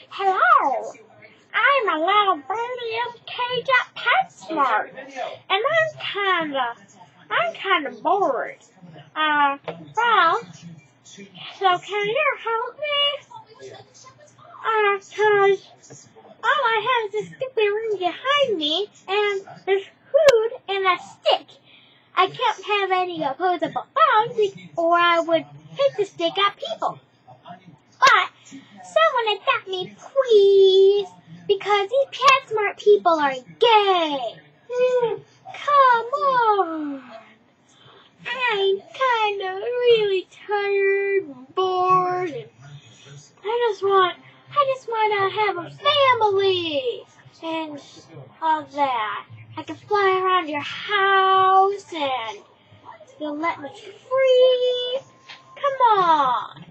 Hello, I'm a little birdie in a cage at PetSmart, and I'm kinda bored. Well, so can you help me? 'Cause all I have is this stupid room behind me, and there's food and a stick. I can't have any opposable thumbs, or I would hit the stick at people. But someone adopt me, please, because these PetSmart people are gay. Come on. I'm kinda really tired and bored, and I just want to have a family and all that. I can fly around your house and you'll let me free. Come on.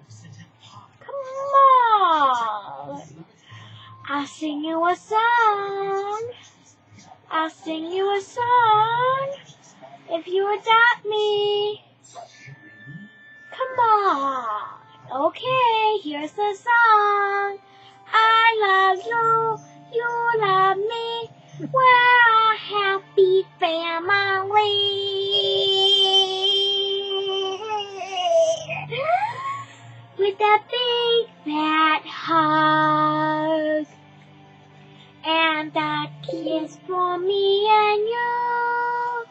I'll sing you a song. If you adopt me. Come on. Okay, here's the song. I love you, you love me. We're a happy family. With a big fat hug. And a kiss for me and you.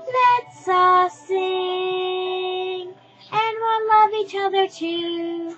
Let's all sing. And we'll love each other too.